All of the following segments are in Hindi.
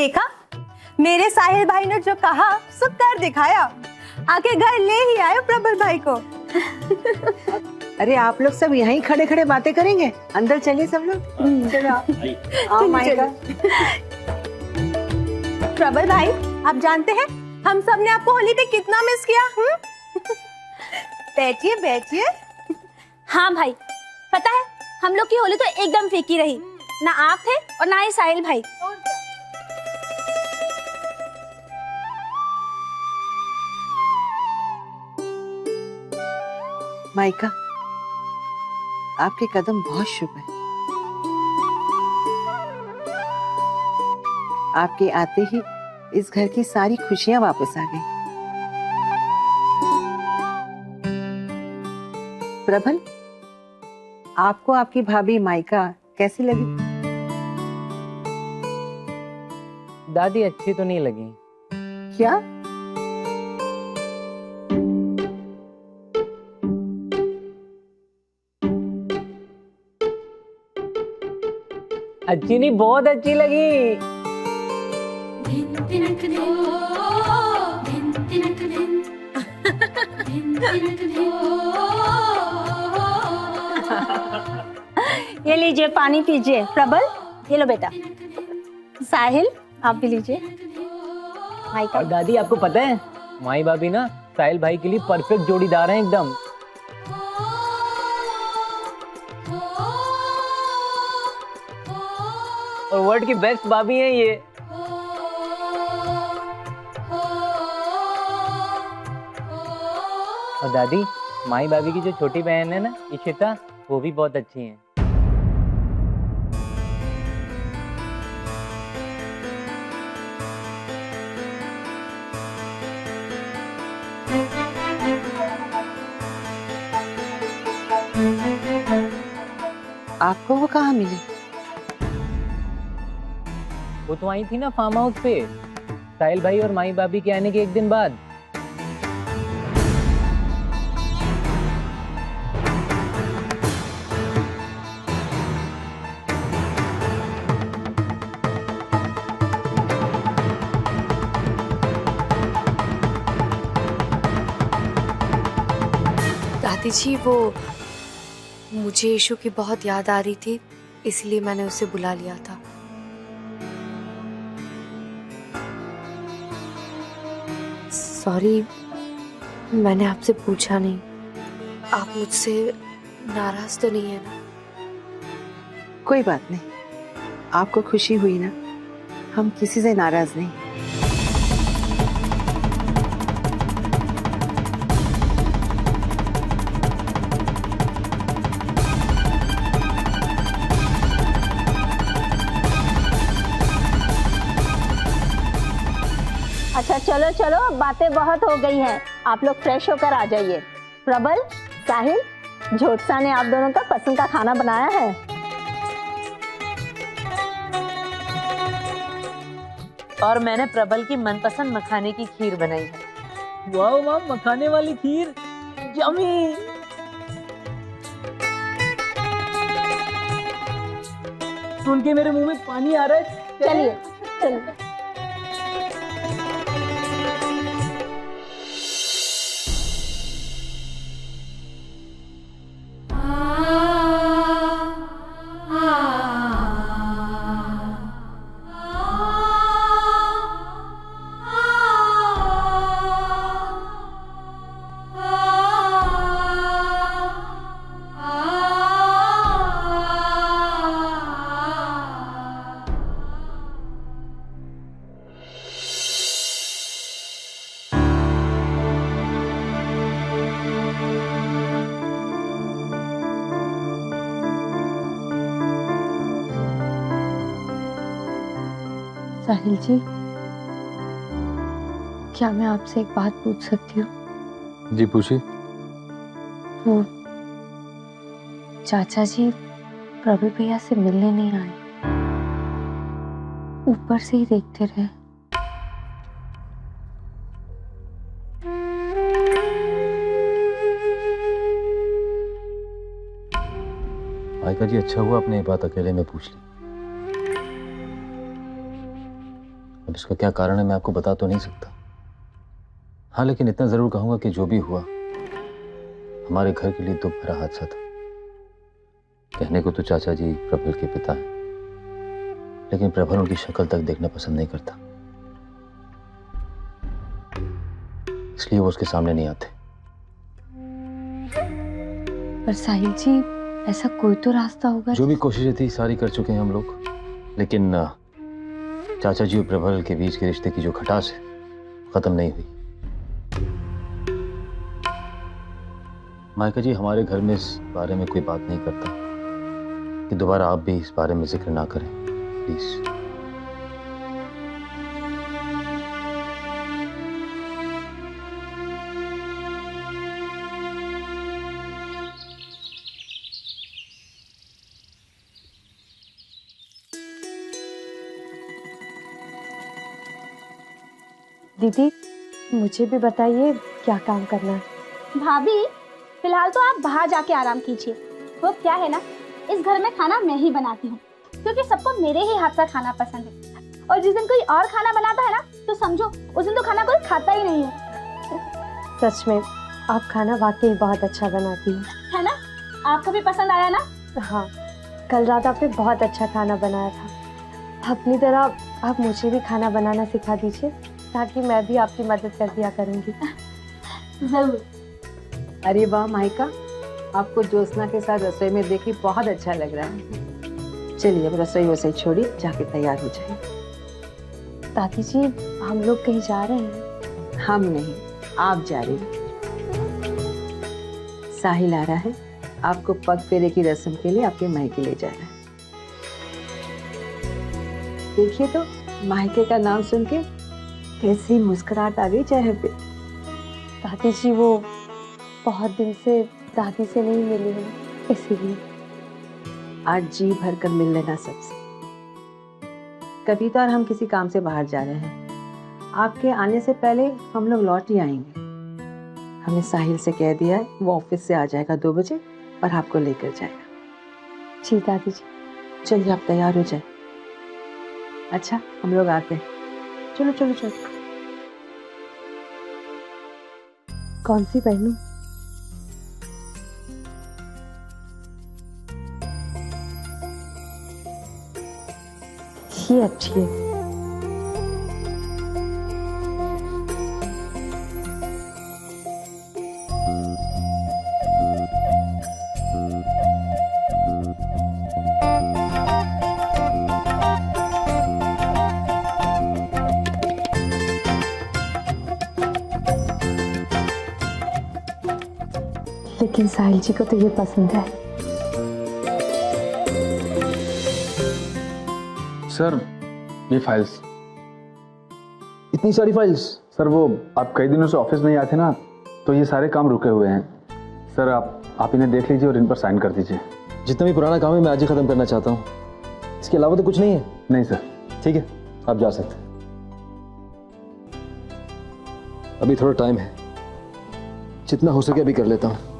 देखा, मेरे साहिल भाई ने जो कहा सो कर दिखाया। आके घर ले ही आए प्रबल भाई को। अरे आप लोग सब यहीं खड़े खड़े बातें करेंगे, अंदर चलिए सब लोग। चलो माइका। प्रबल भाई, आप जानते हैं हम सब ने आपको होली पे कितना मिस किया। बैठिए बैठिए। हाँ भाई, पता है हम लोग की होली तो एकदम फीकी रही, ना आप थे और ना ही साहिल भाई। माइका, आपके कदम बहुत शुभ है। आपके आते ही इस घर की सारी खुशियां वापस आ गई। प्रबल, आपको आपकी भाभी माइका कैसी लगी? दादी अच्छी तो नहीं लगी। क्या? अच्छी नहीं, बहुत अच्छी लगी। ये लीजिए पानी पीजिए। प्रबल, ये लो बेटा। साहिल, आप भी लीजिए। माइका। और दादी आपको पता है, माई भाभी ना साहिल भाई के लिए परफेक्ट जोड़ीदार हैं एकदम। और वर्ल्ड की बेस्ट भाभी हैं ये। और दादी, माई भाभी की जो छोटी बहन है ना इशिता, वो भी बहुत अच्छी हैं। आपको वो कहाँ मिली? वो तो आई थी ना फार्म हाउस पे, साहिल भाई और माई भाभी के आने के एक दिन बाद। दादी जी, वो मुझे ईशु की बहुत याद आ रही थी, इसलिए मैंने उसे बुला लिया था। सॉरी, मैंने आपसे पूछा नहीं। आप मुझसे नाराज तो नहीं है ना? कोई बात नहीं, आपको खुशी हुई ना, हम किसी से नाराज नहीं। अच्छा चलो चलो, बातें बहुत हो गई हैं, आप लोग फ्रेश होकर आ जाइए। प्रबल, साहिल, ज्योत्सा ने आप दोनों का पसंद का खाना बनाया है। और मैंने प्रबल की मनपसंद मखाने की खीर बनाई है। वाह वाह, मखाने वाली खीर, यम्मी। सुन के मेरे मुंह में पानी आ रहा है। चलिए चलिए। साहिल जी, क्या मैं आपसे एक बात पूछ सकती हूँ? जी पूछिए। वो चाचा जी प्रबल भैया से मिलने नहीं आए, ऊपर से ही देखते रहे। माइका जी, अच्छा हुआ आपने ये बात अकेले में पूछ ली। अब इसका क्या कारण है मैं आपको बता तो नहीं सकता। हाँ, लेकिन इतना जरूर कहूंगा कि जो भी हुआ हमारे घर के लिए दुख भरा हादसा था। कहने को तो चाचा जी प्रबल के पिता हैं, लेकिन प्रबल उनकी शक्ल तक देखना पसंद नहीं करता, इसलिए वो उसके सामने नहीं आते। पर साहिल जी, ऐसा कोई तो रास्ता होगा। जो भी कोशिशें थी सारी कर चुके हैं हम लोग, लेकिन चाचा जी और प्रबल के बीच के रिश्ते की जो खटास है खत्म नहीं हुई। माइका जी, हमारे घर में इस बारे में कोई बात नहीं करता कि दोबारा आप भी इस बारे में जिक्र ना करें प्लीज। दीदी, मुझे भी बताइए क्या काम करना है। भाभी, फिलहाल तो आप बाहर जाके आराम कीजिए। वो क्या है ना, इस घर में खाना मैं ही बनाती हूँ, क्योंकि सबको मेरे ही हाथ का खाना पसंद है। और जिस दिन कोई और खाना बनाता है ना, तो समझो उस दिन तो खाना कोई खाता ही नहीं है। सच में आप खाना वाकई बहुत अच्छा बनाती हैं। है ना? आपको भी पसंद आया ना? हाँ, कल रात आपने बहुत अच्छा खाना बनाया था। अपनी तरह आप मुझे भी खाना बनाना सिखा दीजिए, ताकि मैं भी आपकी मदद कर दिया करूँगी। जरूर। अरे वाह माइका, आपको ज्योत्सना के साथ रसोई में देखी बहुत अच्छा लग रहा है। चलिए अब रसोई वसोई छोड़ी, जाके तैयार हो जाए। दादी जी, हम लोग कहीं जा रहे हैं? हम नहीं, आप जा रही हैं। साहिल आ रहा है, आपको पग फेरे की रस्म के लिए आपके मायके ले जा रहा है। देखिए तो मायके का नाम सुन के कैसी मुस्कुराहट आ गई चेहरे पे। दादी जी, वो बहुत दिन से दादी से नहीं मिली हूँ, इसीलिए। आज जी भर कर मिल लेना सबसे। कविता और हम किसी काम से बाहर जा रहे हैं, आपके आने से पहले हम लोग लौट ही आएंगे। हमने साहिल से कह दिया है, वो ऑफिस से आ जाएगा 2 बजे और आपको लेकर जाएगा। जी दादी जी। चलिए आप तैयार हो जाए। अच्छा, हम लोग आते हैं। चलो चलो चलो। कौन सी पहनूं? ये अच्छी है। लेकिन साहिल जी को तो ये पसंद है। सर, ये फाइल्स। इतनी सारी फाइल्स? सर, वो आप कई दिनों से ऑफिस नहीं आए थे ना, तो ये सारे काम रुके हुए हैं। सर, आप इन्हें देख लीजिए और इन पर साइन कर दीजिए। जितना भी पुराना काम है मैं आज ही खत्म करना चाहता हूँ, इसके अलावा तो कुछ नहीं है। नहीं सर। ठीक है, आप जा सकते हैं। अभी थोड़ा टाइम है, जितना हो सके अभी कर लेता हूँ।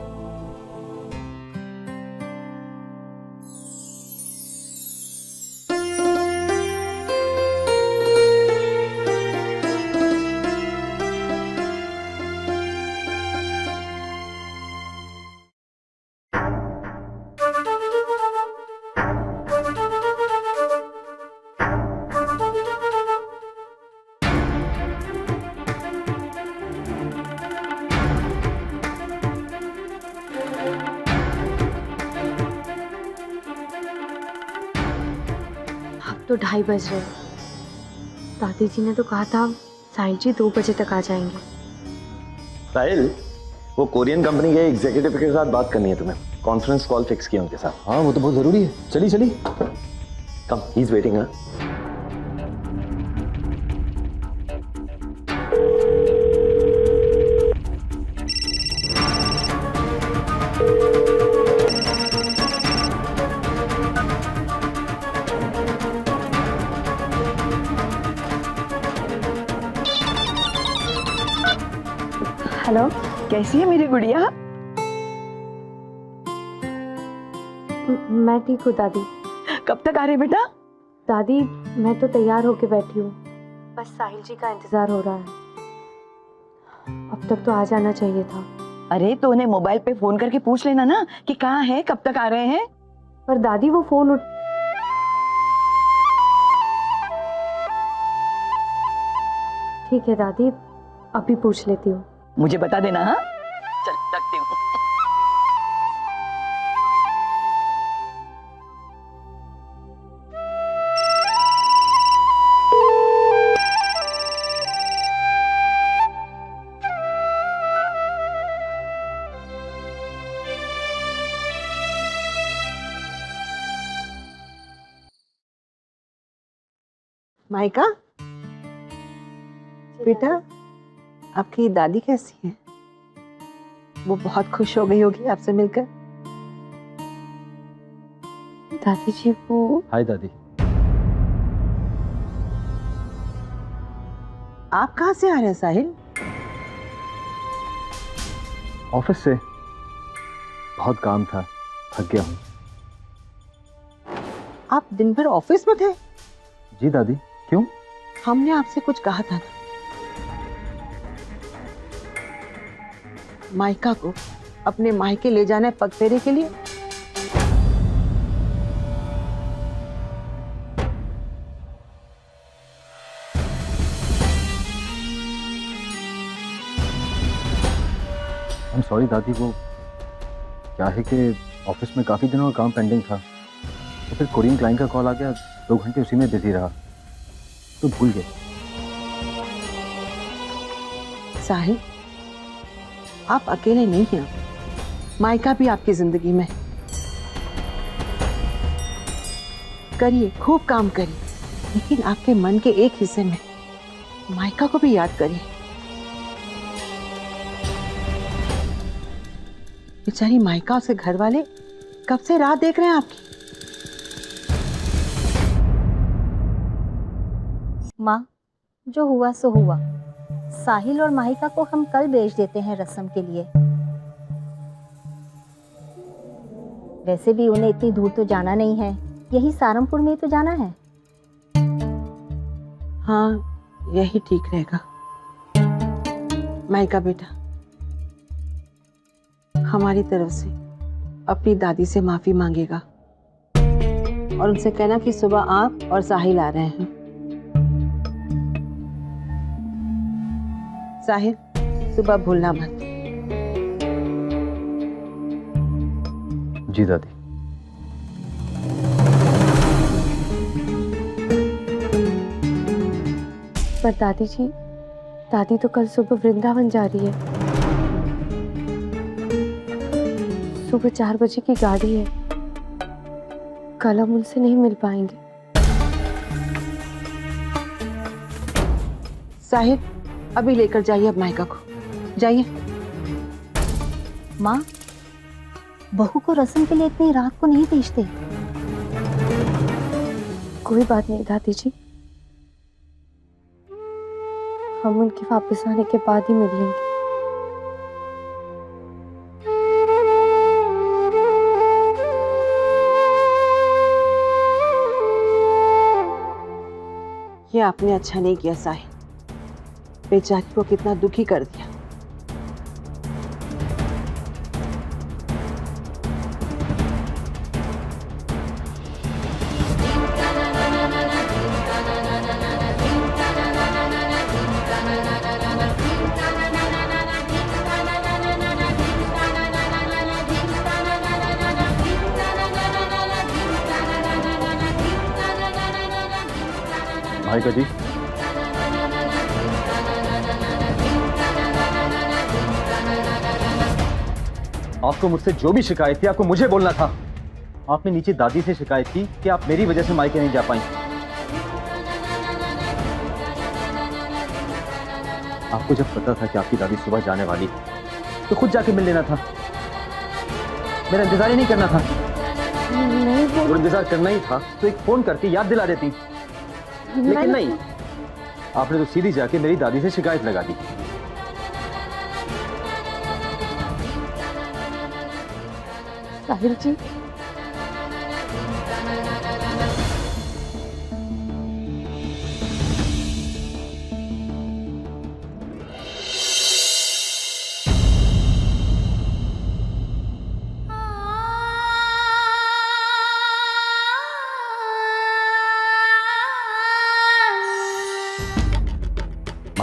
तो 2:30 बज रहे हैं। दादी जी ने तो कहा था साहिल जी 2 बजे तक आ जाएंगे। साहिल, वो कोरियन कंपनी के एग्जीक्यूटिव के साथ बात करनी है तुम्हें। कॉन्फ्रेंस कॉल फिक्स किया उनके साथ। हाँ, वो तो बहुत जरूरी है। चलिए चलिए। कम, ही इज वेटिंग। हाँ, हेलो, कैसी है मेरी गुड़िया? मैं ठीक हूँ दादी। कब तक आ रहे बेटा? दादी, मैं तो तैयार होके बैठी हूँ। बस साहिल जी का इंतजार हो रहा है। अब तक तो आ जाना चाहिए था। अरे तो उन्हें मोबाइल पे फोन करके पूछ लेना ना कि कहाँ है, कब तक आ रहे हैं। पर दादी वो फोन उठ। ठीक है दादी, अभी पूछ लेती हूँ। मुझे बता देना। हाँ चल रखती हूँ। माइका बेटा, आपकी दादी कैसी है? वो बहुत खुश हो गई होगी आपसे मिलकर। दादी जी वो। हाय दादी। आप कहाँ से आ रहे हैं साहिल? ऑफिस से। बहुत काम था, थक गया हूँ। आप दिन भर ऑफिस में थे? जी दादी, क्यों? हमने आपसे कुछ कहा था ना, माइका को अपने मायके ले जाना है पगफेरे के लिए। I'm sorry दादी, वो क्या है कि ऑफिस में काफी दिनों का काम पेंडिंग था, तो फिर कोरियन क्लाइंट का कॉल आ गया, 2 घंटे उसी में बिजी रहा तो भूल गए। साहिल, आप अकेले नहीं हैं, माइका भी आपकी जिंदगी में है। करिए, खूब काम करिए, लेकिन आपके मन के एक हिस्से में माइका को भी याद करिए। बेचारी माइका, उसे घर वाले कब से राह देख रहे हैं आपकी। माँ, जो हुआ सो हुआ। साहिल और माहिका को हम कल भेज देते हैं रस्म के लिए। वैसे भी उन्हें इतनी दूर तो जाना नहीं है, यही सहारनपुर में तो जाना है। हाँ, यही ठीक रहेगा। माइका बेटा, हमारी तरफ से अपनी दादी से माफी मांगेगा और उनसे कहना कि सुबह आप और साहिल आ रहे हैं। साहिल, सुबह भूलना मत। जी दादी। पर दादी जी, दादी तो कल सुबह वृंदावन जा रही है। सुबह 4 बजे की गाड़ी है, कल हम उनसे नहीं मिल पाएंगे। साहिल, अभी लेकर जाइए अब माइका को, जाइए। माँ, बहू को रस्म के लिए इतनी रात को नहीं भेजते। कोई बात नहीं दादी जी, हम उनके वापस आने के बाद ही मिल लेंगे। ये आपने अच्छा नहीं किया साहिल, बेचारी को कितना दुखी कर दिया। माइका जी, आपको मुझसे जो भी शिकायत थी आपको मुझे बोलना था। आपने नीचे दादी से शिकायत की कि आप मेरी वजह से मायके नहीं जा पाई। आपको जब पता था कि आपकी दादी सुबह जाने वाली तो खुद जाके मिल लेना था, मेरा इंतजार ही नहीं करना था। नहीं, इंतजार करना ही था तो एक फोन करके याद दिला देती, लेकिन नहीं, आपने तो सीधी जाके मेरी दादी से शिकायत लगा दी। साहिल जी,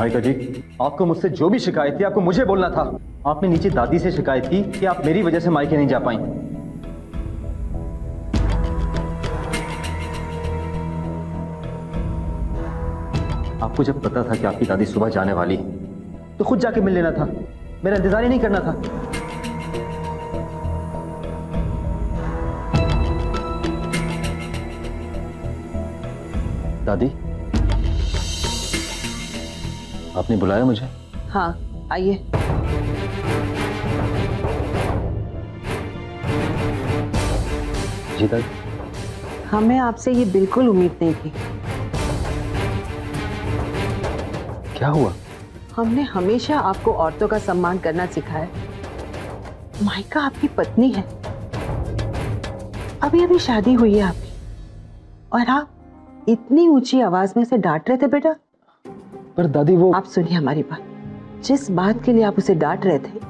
माइका जी, आपको मुझसे जो भी शिकायत थी आपको मुझे बोलना था। आपने नीचे दादी से शिकायत की कि आप मेरी वजह से मायके नहीं जा पाई। आपको जब पता था कि आपकी दादी सुबह जाने वाली तो खुद जाके मिल लेना था, मेरा इंतजार ही नहीं करना था। दादी, आपने बुलाया मुझे? हाँ, आइए। जी दादी। हमें आपसे ये बिल्कुल उम्मीद नहीं थी। क्या हुआ? हमने हमेशा आपको औरतों का सम्मान करना सिखाया। माइका आपकी पत्नी है, अभी अभी शादी हुई है आपकी, और आप इतनी ऊंची आवाज में उसे डांट रहे थे बेटा। पर दादी वो... आप सुनिए हमारी बात। जिस बात के लिए आप उसे डांट रहे थे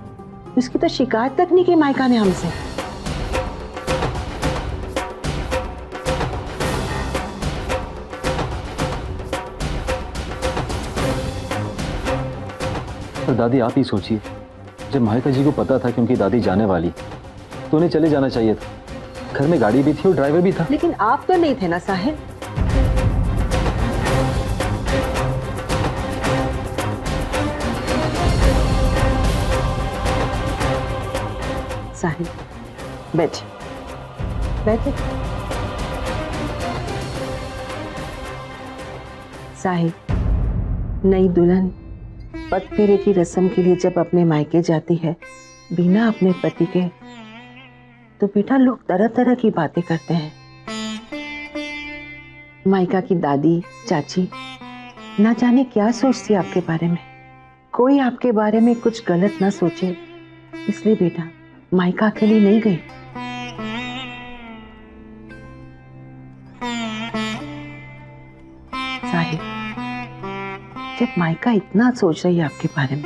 उसकी तो शिकायत तक नहीं की माइका ने हमसे। पर दादी आप ही सोचिए, जब माइका जी को पता था कि उनकी दादी जाने वाली तो उन्हें चले जाना चाहिए था। घर में गाड़ी भी थी और ड्राइवर भी था। लेकिन आप तो नहीं थे ना साहिल। साहिल बैठे बैठे। साहिल, नई दुल्हन पग फेरे की रस्म के लिए जब अपने मायके जाती है बिना अपने पति के, तो बेटा लोग तरह तरह की बातें करते हैं। मायका की दादी चाची ना जाने क्या सोचती आपके बारे में। कोई आपके बारे में कुछ गलत ना सोचे, इसलिए बेटा मायका अकेली नहीं गई। साहिल, जब मायका इतना सोच रही है आपके बारे में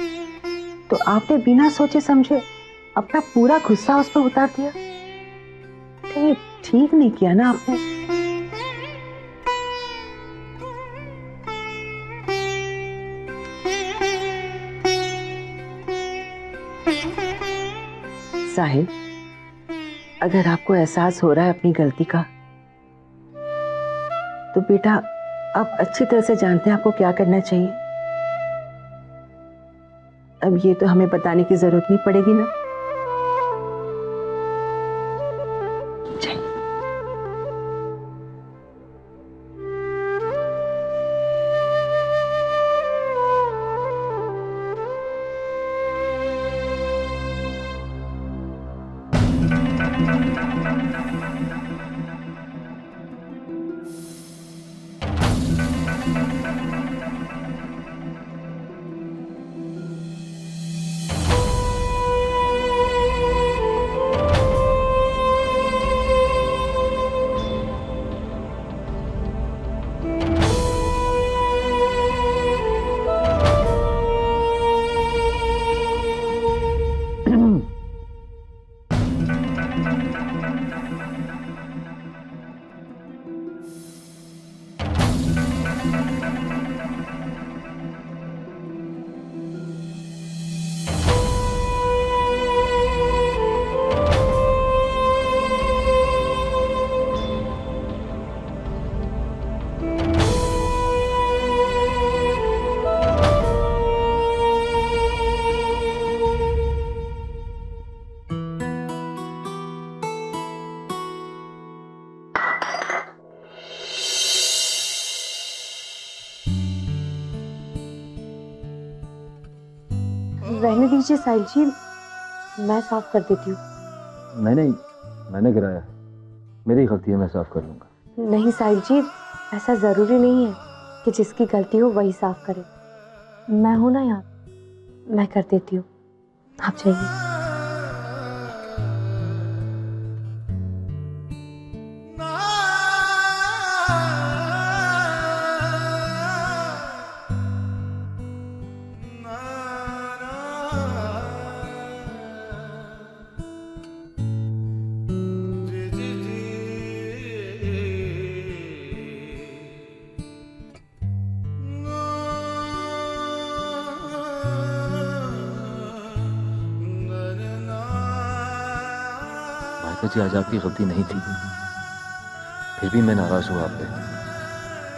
तो आपने बिना सोचे समझे अपना पूरा गुस्सा उस पर उतार दिया। तो ये ठीक नहीं किया ना आपने। साहिल, अगर आपको एहसास हो रहा है अपनी गलती का, तो बेटा आप अच्छी तरह से जानते हैं आपको क्या करना चाहिए। अब ये तो हमें बताने की जरूरत नहीं पड़ेगी ना। रहने दीजिए साहिल जी, मैं साफ कर देती हूँ। मैंने गिराया, मेरी गलती है, मैं साफ कर लूंगा। नहीं साहिल जी, ऐसा जरूरी नहीं है कि जिसकी गलती हो वही साफ करे। मैं हूं ना यहाँ, मैं कर देती हूँ, आप जाइए। चाचा जी आज आपकी गलती नहीं थी, फिर भी मैं नाराज हुआ आप पे।